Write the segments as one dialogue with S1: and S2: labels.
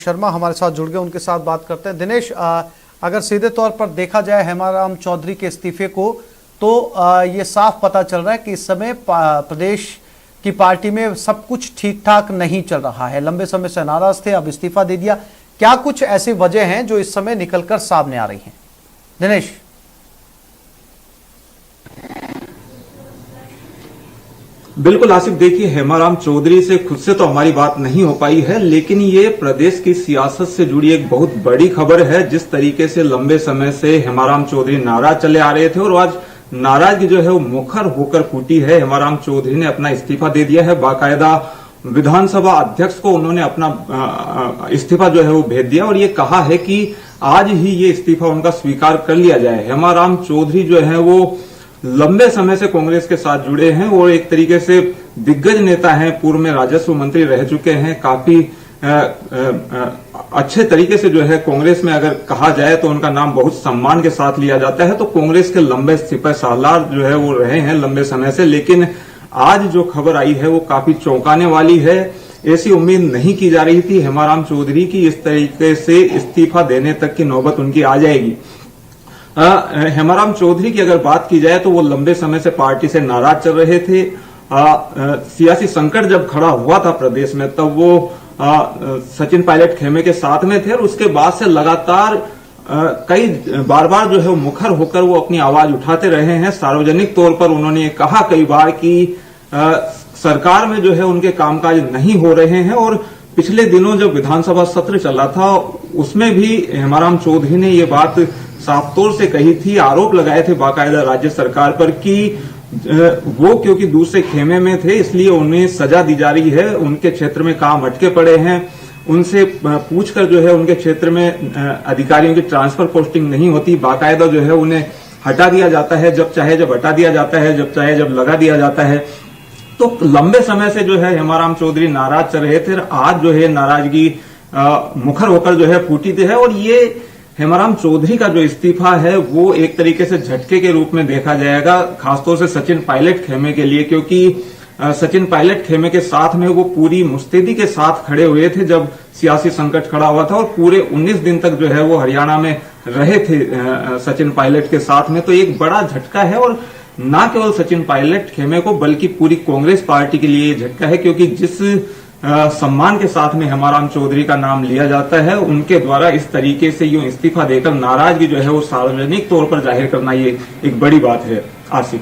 S1: शर्मा हमारे साथ जुड़ गए, उनके साथ बात करते हैं। दिनेश, अगर सीधे तौर पर देखा जाए हेमाराम चौधरी के इस्तीफे को, तो ये साफ पता चल रहा है कि इस समय प्रदेश की पार्टी में सब कुछ ठीक ठाक नहीं चल रहा है। लंबे समय से नाराज थे, अब इस्तीफा दे दिया। क्या कुछ ऐसी वजह हैं जो इस समय निकलकर सामने आ रही हैं? दिनेश।
S2: बिल्कुल आसिफ, देखिए हेमाराम चौधरी से खुद से तो हमारी बात नहीं हो पाई है, लेकिन ये प्रदेश की सियासत से जुड़ी एक बहुत बड़ी खबर है। जिस तरीके से लंबे समय से हेमाराम चौधरी नाराज चले आ रहे थे और आज नाराजगी जो है वो मुखर होकर फूटी है। हेमाराम चौधरी ने अपना इस्तीफा दे दिया है, बाकायदा विधानसभा अध्यक्ष को उन्होंने अपना इस्तीफा जो है वो भेज दिया और ये कहा है कि आज ही ये इस्तीफा उनका स्वीकार कर लिया जाए। हेमाराम चौधरी जो है वो लंबे समय से कांग्रेस के साथ जुड़े हैं और एक तरीके से दिग्गज नेता हैं, पूर्व में राजस्व मंत्री रह चुके हैं। काफी अच्छे तरीके से जो है कांग्रेस में अगर कहा जाए तो उनका नाम बहुत सम्मान के साथ लिया जाता है। तो कांग्रेस के लंबे सिपह सालार जो है वो रहे हैं लंबे समय से, लेकिन आज जो खबर आई है वो काफी चौंकाने वाली है। ऐसी उम्मीद नहीं की जा रही थी हेमाराम चौधरी की इस तरीके से इस्तीफा देने तक की नौबत उनकी आ जाएगी। हेमाराम चौधरी की अगर बात की जाए तो वो लंबे समय से पार्टी से नाराज चल रहे थे। सियासी संकट जब खड़ा हुआ था प्रदेश में, तब वो सचिन पायलट खेमे के साथ में थे और उसके बाद से लगातार कई बार जो है वो मुखर होकर वो अपनी आवाज उठाते रहे हैं। सार्वजनिक तौर पर उन्होंने कहा कई बार कि सरकार में जो है उनके कामकाज नहीं हो रहे हैं और पिछले दिनों जब विधानसभा सत्र चला था उसमें भी हेमाराम चौधरी ने ये बात साफ तौर से कही थी, आरोप लगाए थे बाकायदा राज्य सरकार पर कि वो क्योंकि दूसरे खेमे में थे इसलिए उन्हें सजा दी जा रही है, उनके क्षेत्र में काम अटके पड़े हैं, उनसे पूछकर जो है उनके क्षेत्र में अधिकारियों की ट्रांसफर पोस्टिंग नहीं होती, बाकायदा जो है उन्हें हटा दिया जाता है, जब चाहे जब हटा दिया जाता है, जब चाहे जब लगा दिया जाता है। तो लंबे समय से जो है हेमाराम चौधरी नाराज चल रहे थे, आज जो है नाराजगी मुखर होकर जो है फूटी है और ये हेमाराम चौधरी का जो इस्तीफा है वो एक तरीके से झटके के रूप में देखा जाएगा, खासतौर से सचिन पायलट खेमे के लिए, क्योंकि सचिन पायलट खेमे के साथ में वो पूरी मुस्तैदी के साथ खड़े हुए थे जब सियासी संकट खड़ा हुआ था और पूरे 19 दिन तक जो है वो हरियाणा में रहे थे सचिन पायलट के साथ में। तो एक बड़ा झटका है और न केवल सचिन पायलट खेमे को बल्कि पूरी कांग्रेस पार्टी के लिए झटका है, क्योंकि जिस सम्मान के साथ में हेमाराम चौधरी का नाम लिया जाता है उनके द्वारा इस तरीके से यूं इस्तीफा देकर नाराजगी जो है वो सार्वजनिक तौर पर जाहिर करना ये एक बड़ी बात है। आसिफ,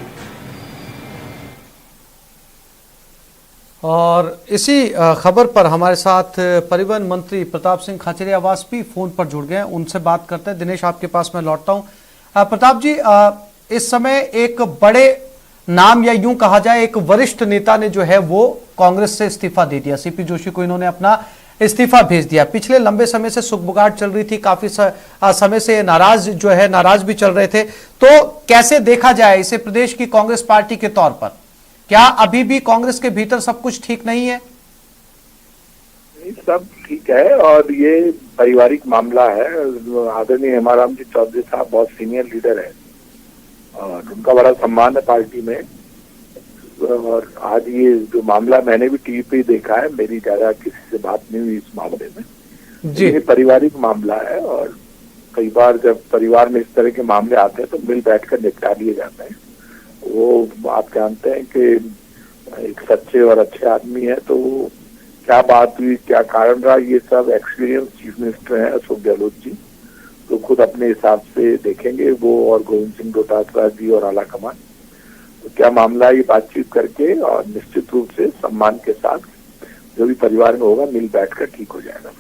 S1: और इसी खबर पर हमारे साथ परिवहन मंत्री प्रताप सिंह खाचरियावास भी फोन पर जुड़ गए, उनसे बात करते हैं। दिनेश, आपके पास मैं लौटता हूं। प्रताप जी, इस समय एक बड़े नाम या यूं कहा जाए एक वरिष्ठ नेता ने जो है वो कांग्रेस से इस्तीफा दे दिया। सीपी जोशी को इन्होंने अपना इस्तीफा भेज दिया। पिछले लंबे समय से सुगबुगाहट चल रही थी, काफी समय से नाराज भी चल रहे थे। तो कैसे देखा जाए इसे प्रदेश की कांग्रेस पार्टी के तौर पर? क्या अभी भी कांग्रेस के भीतर सब कुछ ठीक नहीं है?
S3: सब ठीक है और ये पारिवारिक मामला है। आदरणीय हेमाराम जी चौधरी साहब बहुत सीनियर लीडर है और उनका बड़ा सम्मान है पार्टी में। और आज ये जो मामला मैंने भी टीवी पे देखा है, मेरी ज्यादा किसी से बात नहीं हुई इस मामले में जी। ये पारिवारिक मामला है और कई बार जब परिवार में इस तरह के मामले आते हैं तो मिल बैठकर निपटा लिए जाते हैं। वो आप जानते हैं कि एक सच्चे और अच्छे आदमी है, तो क्या बात हुई, क्या कारण रहा, ये सब एक्सपीरियंस चीफ मिनिस्टर है अशोक गहलोत जी, तो खुद अपने हिसाब से देखेंगे वो और गोविंद सिंह डोटासरा जी और आला कमान। तो क्या मामला है ये बातचीत करके और निश्चित रूप से सम्मान के साथ जो भी परिवार में होगा मिल बैठकर ठीक हो जाएगा।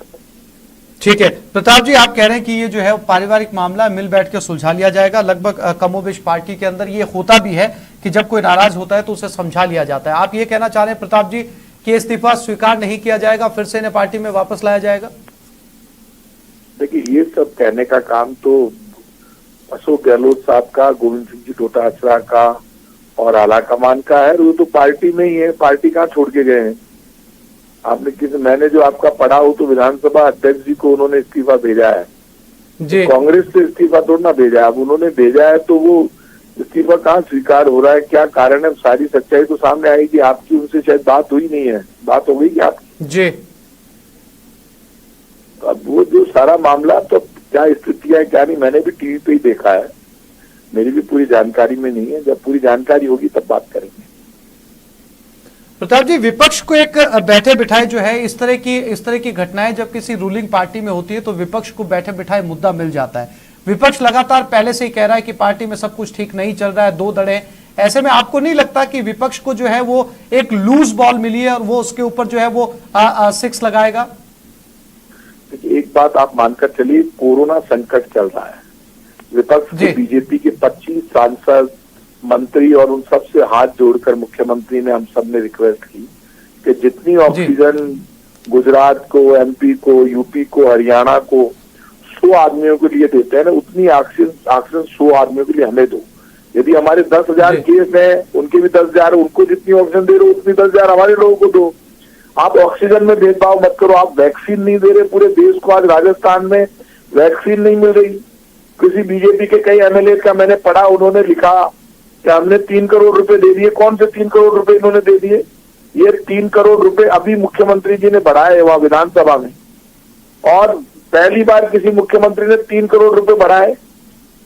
S1: ठीक है प्रताप जी, आप कह रहे हैं कि ये जो है पारिवारिक मामला मिल बैठ के सुलझा लिया जाएगा। लगभग कमोबेश पार्टी के अंदर ये होता भी है कि जब कोई नाराज होता है तो उसे समझा लिया जाता है। आप ये कहना चाह रहे हैं प्रताप जी कि इस्तीफा स्वीकार नहीं किया जाएगा, फिर से इन्हें पार्टी में वापस लाया जाएगा?
S3: देखिए, ये सब कहने का काम तो अशोक गहलोत साहब का, गोविंद सिंह जी डोटासरा का और आला कमान का है। वो तो पार्टी में ही है, पार्टी कहाँ छोड़ के गए हैं? आपने मैंने जो आपका पढ़ा हो तो विधानसभा अध्यक्ष जी को उन्होंने इस्तीफा भेजा है जी। तो कांग्रेस से इस्तीफा थोड़ा ना भेजा है, अब उन्होंने भेजा है तो वो इस्तीफा कहाँ स्वीकार हो रहा है, क्या कारण है, सारी सच्चाई तो सामने आएगी। आपकी उनसे शायद बात हुई नहीं है, बात हो गई क्या आपकी?
S1: जी
S3: अब वो जो सारा मामला तो क्या स्थिति है क्या नहीं, मैंने भी टीवी पे ही देखा है, मेरी भी पूरी जानकारी में नहीं है। जब पूरी जानकारी होगी तब बात करेंगे।
S1: प्रताप जी, विपक्ष को एक बैठे बिठाए जो है इस तरह की घटनाएं जब किसी रूलिंग पार्टी में होती है तो विपक्ष को बैठे बिठाए मुद्दा मिल जाता है। विपक्ष लगातार पहले से ही कह रहा है कि पार्टी में सब कुछ ठीक नहीं चल रहा है, दो धड़े। ऐसे में आपको नहीं लगता कि विपक्ष को जो है वो एक लूज बॉल मिली है और वो उसके ऊपर जो है वो 6 लगाएगा?
S3: देखिए, एक बात आप मानकर चलिए, कोरोना संकट चल रहा है, विपक्ष के बीजेपी के 25 सांसद, मंत्री और उन सब से हाथ जोड़कर मुख्यमंत्री ने, हम सब ने रिक्वेस्ट की कि जितनी ऑक्सीजन गुजरात को, एमपी को, यूपी को, हरियाणा को 100 आदमियों के लिए देते हैं ना, उतनी ऑक्सीजन 100 आदमियों के लिए हमें दो। यदि हमारे 10,000 केस हैं, उनके भी 10,000, उनको जितनी ऑक्सीजन दे रहे हो उतनी 10,000 हमारे लोगों को दो। आप ऑक्सीजन में भेदभाव मत करो। आप वैक्सीन नहीं दे रहे पूरे देश को, आज राजस्थान में वैक्सीन नहीं मिल रही। किसी बीजेपी के कई एमएलए का मैंने पढ़ा, उन्होंने लिखा कि हमने 3 करोड़ रुपए दे दिए। कौन से 3 करोड़ रुपए इन्होंने दे दिए? ये 3 करोड़ रुपए अभी मुख्यमंत्री जी ने बढ़ाए वहां विधानसभा में, और पहली बार किसी मुख्यमंत्री ने 3 करोड़ रुपए बढ़ाए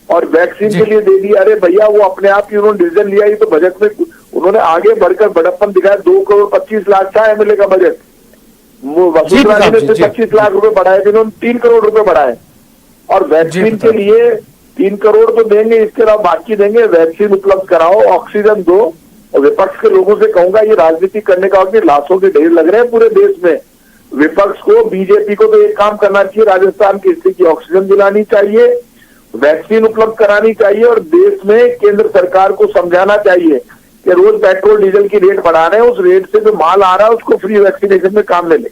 S3: और वैक्सीन के लिए दे दिए। अरे भैया, वो अपने आप ही उन्होंने डिसीजन लिया ही तो बजट में उन्होंने आगे बढ़कर बड़प्पन दिखाया। 2 करोड़ 25 लाख था एमएलए का बजट, वसुंधरा जी ने 25 लाख रुपए बढ़ाए थे, इन्होंने 3 करोड़ रुपए बढ़ाए। और वैक्सीन के लिए 3 करोड़ तो देंगे, इसके अलावा बाकी देंगे। वैक्सीन उपलब्ध कराओ, ऑक्सीजन दो। और विपक्ष के लोगों से कहूंगा, ये राजनीति करने का वक्त, लाशों के ढेर लग रहे हैं पूरे देश में। विपक्ष को, बीजेपी को तो एक काम करना चाहिए, राजस्थान की स्थिति की ऑक्सीजन दिलानी चाहिए, वैक्सीन उपलब्ध करानी चाहिए, और देश में केंद्र सरकार को समझाना चाहिए कि रोज पेट्रोल डीजल की रेट बढ़ा रहे हैं, उस रेट से जो माल आ रहा है उसको फ्री वैक्सीनेशन में काम में ले।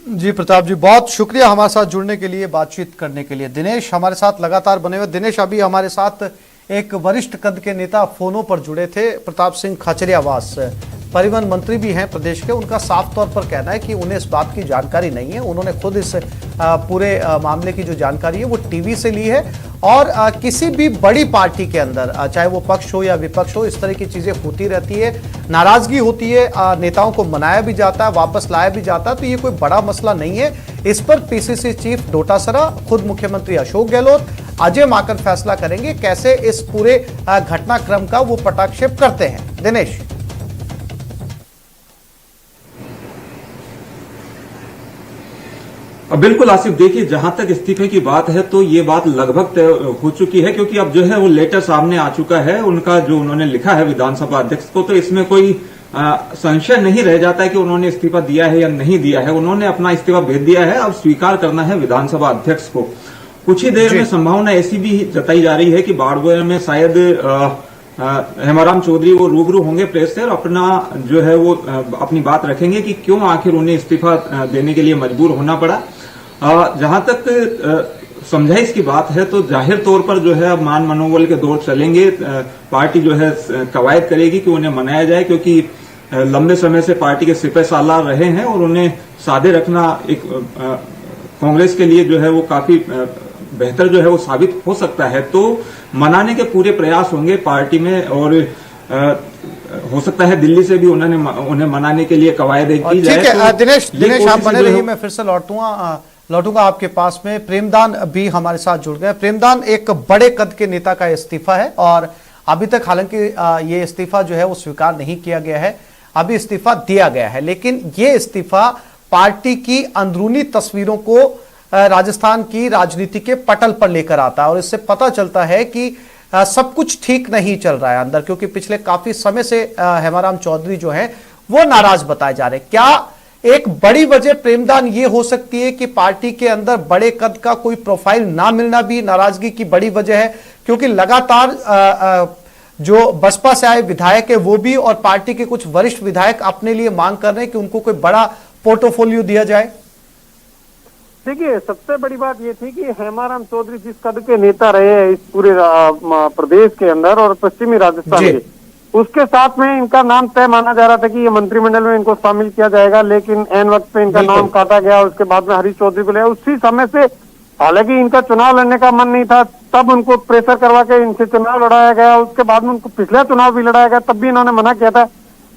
S1: जी प्रताप जी, बहुत शुक्रिया हमारे साथ जुड़ने के लिए, बातचीत करने के लिए। दिनेश हमारे साथ लगातार बने हुए। दिनेश, अभी हमारे साथ एक वरिष्ठ कद के नेता फोनों पर जुड़े थे, प्रताप सिंह खाचरियावास, परिवहन मंत्री भी हैं प्रदेश के। उनका साफ तौर पर कहना है कि उन्हें इस बात की जानकारी नहीं है। उन्होंने खुद इस पूरे मामले की जो जानकारी है वो टीवी से ली है। और किसी भी बड़ी पार्टी के अंदर, चाहे वो पक्ष हो या विपक्ष हो, इस तरह की चीजें होती रहती है, नाराजगी होती है, नेताओं को मनाया भी जाता है, वापस लाया भी जाता है, तो ये कोई बड़ा मसला नहीं है। इस पर पीसीसी चीफ डोटासरा, खुद मुख्यमंत्री अशोक गहलोत, अजय माकन फैसला करेंगे कैसे इस पूरे घटनाक्रम का वो पटाक्षेप करते हैं। दिनेश,
S2: बिल्कुल आसिफ, देखिए, जहां तक इस्तीफे की बात है तो ये बात लगभग तय हो चुकी है, क्योंकि अब जो है वो लेटर सामने आ चुका है उनका, जो उन्होंने लिखा है विधानसभा अध्यक्ष को। तो इसमें कोई संशय नहीं रह जाता है कि उन्होंने इस्तीफा दिया है या नहीं दिया है। उन्होंने अपना इस्तीफा भेज दिया है, अब स्वीकार करना है विधानसभा अध्यक्ष को। कुछ ही देर में संभावना ऐसी भी जताई जा रही है कि बाड़मेर में शायद हेमाराम चौधरी वो रूबरू होंगे प्रेस से और अपना जो है वो अपनी बात रखेंगे कि क्यों आखिर उन्हें इस्तीफा देने के लिए मजबूर होना पड़ा। जहां तक समझाइश की बात है तो जाहिर तौर पर जो है अब मान मनोबल के दौर चलेंगे। पार्टी जो है कवायद करेगी कि उन्हें मनाया जाए, क्योंकि लंबे समय से पार्टी के सिपह सालार रहे हैं और उन्हें सादे रखना एक कांग्रेस के लिए जो है वो काफी बेहतर जो है वो साबित हो सकता है। तो मनाने के पूरे प्रयास होंगे पार्टी में, और हो सकता है दिल्ली से भी उन्हें मनाने के लिए कवायद की जाए।
S1: ठीक है दिनेश आप बने रहिए, मैं फिर से लौटूंगा आपके पास में। प्रेमदान भी हमारे साथ जुड़ गए। प्रेमदान, एक बड़े कद के नेता का इस्तीफा है और अभी तक हालांकि ये इस्तीफा जो है वो स्वीकार नहीं किया गया है, अभी इस्तीफा दिया गया है, लेकिन ये इस्तीफा पार्टी की अंदरूनी तस्वीरों को राजस्थान की राजनीति के पटल पर लेकर आता है और इससे पता चलता है कि सब कुछ ठीक नहीं चल रहा है अंदर, क्योंकि पिछले काफी समय से हेमाराम चौधरी जो है वो नाराज बताए जा रहे हैं। क्या एक बड़ी वजह प्रेमदान ये हो सकती है कि पार्टी के अंदर बड़े कद का कोई प्रोफाइल ना मिलना भी नाराजगी की बड़ी वजह है? क्योंकि लगातार जो बसपा से आए विधायक है वो भी और पार्टी के कुछ वरिष्ठ विधायक अपने लिए मांग कर रहे हैं कि उनको कोई बड़ा पोर्टफोलियो दिया जाए।
S4: देखिए, सबसे बड़ी बात ये थी कि हेमाराम चौधरी जिस कद के नेता रहे हैं इस पूरे प्रदेश के अंदर और पश्चिमी राजस्थान के, उसके साथ में इनका नाम तय माना जा रहा था कि ये मंत्रिमंडल में इनको शामिल किया जाएगा, लेकिन एन वक्त पे इनका नाम काटा गया। उसके बाद में हरीश चौधरी को लिया। उसी समय से, हालांकि इनका चुनाव लड़ने का मन नहीं था, तब उनको प्रेशर करवा के इनसे चुनाव लड़ाया गया। उसके बाद में उनको पिछला चुनाव भी लड़ाया गया, तब भी इन्होंने मना किया था।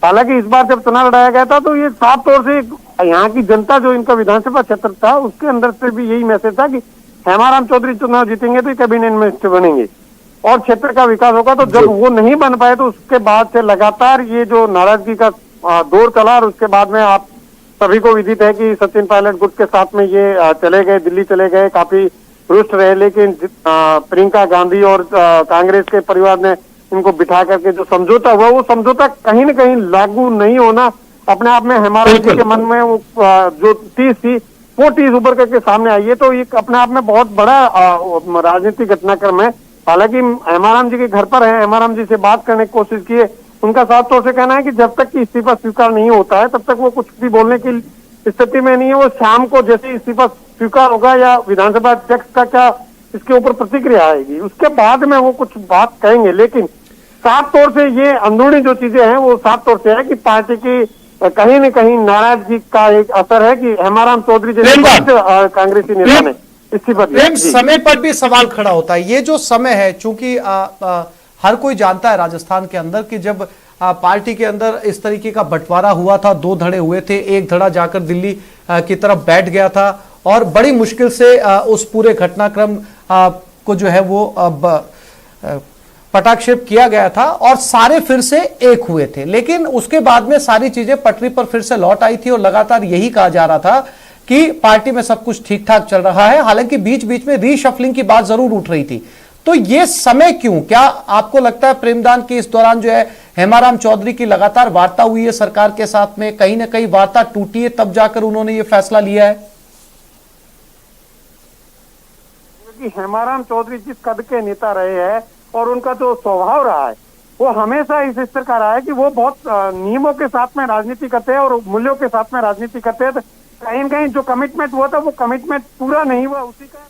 S4: हालांकि इस बार जब चुनाव लड़ाया गया था तो ये साफ तौर से यहाँ की जनता जो इनका विधानसभा क्षेत्र था उसके अंदर से भी यही मैसेज था कि हेमाराम चौधरी चुनाव जीतेंगे तो कैबिनेट मिनिस्टर बनेंगे और क्षेत्र का विकास होगा। तो जब वो नहीं बन पाए तो उसके बाद से लगातार ये जो नाराजगी का दौर चला और उसके बाद में आप सभी को विदित है कि सचिन पायलट गुट के साथ में ये चले गए, दिल्ली चले गए, काफी रुष्ट रहे। लेकिन प्रियंका गांधी और कांग्रेस के परिवार ने इनको बिठा करके जो समझौता हुआ वो समझौता कहीं न कहीं लागू नहीं होना अपने आप में हेमाराम जी के मन में वो जो 30 थी वो 30 उभर करके सामने आई है। तो ये अपने आप में बहुत बड़ा राजनीतिक घटनाक्रम है। हालांकि हेमाराम जी के घर पर है, हेमाराम जी से बात करने की कोशिश की है, उनका साफ तौर से कहना है कि जब तक कि इस्तीफा स्वीकार नहीं होता है तब तक वो कुछ भी बोलने की स्थिति में नहीं है। वो शाम को जैसे इस्तीफा स्वीकार होगा या विधानसभा अध्यक्ष का क्या इसके ऊपर प्रतिक्रिया आएगी उसके बाद में वो कुछ बात कहेंगे। लेकिन साफ तौर से ये अंदरूनी जो चीजें हैं वो साफ तौर से है कि पार्टी की कहीं न कहीं नाराजगी का एक असर है कि हेमाराम चौधरी जैसे कांग्रेसी नेता ने इस्तीफा दिया।
S1: समय पर भी सवाल खड़ा होता है। ये जो समय है, चूंकि हर कोई जानता है राजस्थान के अंदर कि जब पार्टी के अंदर इस तरीके का बंटवारा हुआ था, 2 धड़े हुए थे, एक धड़ा जाकर दिल्ली की तरफ बैठ गया था और बड़ी मुश्किल से उस पूरे घटनाक्रम को जो है वो पटाक्षेप किया गया था और सारे फिर से एक हुए थे। लेकिन उसके बाद में सारी चीजें पटरी पर फिर से लौट आई थी और लगातार यही कहा जा रहा था कि पार्टी में सब कुछ ठीक ठाक चल रहा है। हालांकि बीच बीच में रीशफलिंग की बात जरूर उठ रही थी। तो ये समय क्यों? क्या आपको लगता है प्रेमदान के इस दौरान जो है हेमाराम चौधरी की लगातार वार्ता हुई है सरकार के साथ में, कहीं ना कहीं वार्ता टूटी है तब जाकर उन्होंने ये फैसला लिया है?
S4: क्योंकि हेमाराम चौधरी जिस कद के नेता रहे हैं और उनका जो स्वभाव रहा है वो हमेशा इस स्तर का रहा है कि वो बहुत नियमों के साथ में राजनीति करते हैं और मूल्यों के साथ में राजनीति करते हैं। तो कहीं न कहीं जो कमिटमेंट हुआ था वो कमिटमेंट पूरा नहीं हुआ, उसी का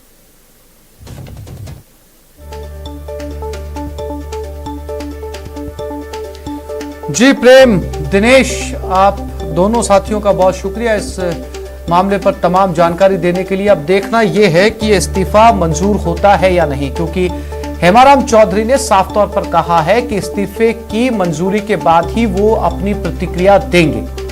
S1: जी प्रेम, दिनेश, आप दोनों साथियों का बहुत शुक्रिया इस मामले पर तमाम जानकारी देने के लिए। अब देखना यह है कि इस्तीफा मंजूर होता है या नहीं, क्योंकि हेमाराम चौधरी ने साफ तौर पर कहा है कि इस्तीफे की मंजूरी के बाद ही वो अपनी प्रतिक्रिया देंगे।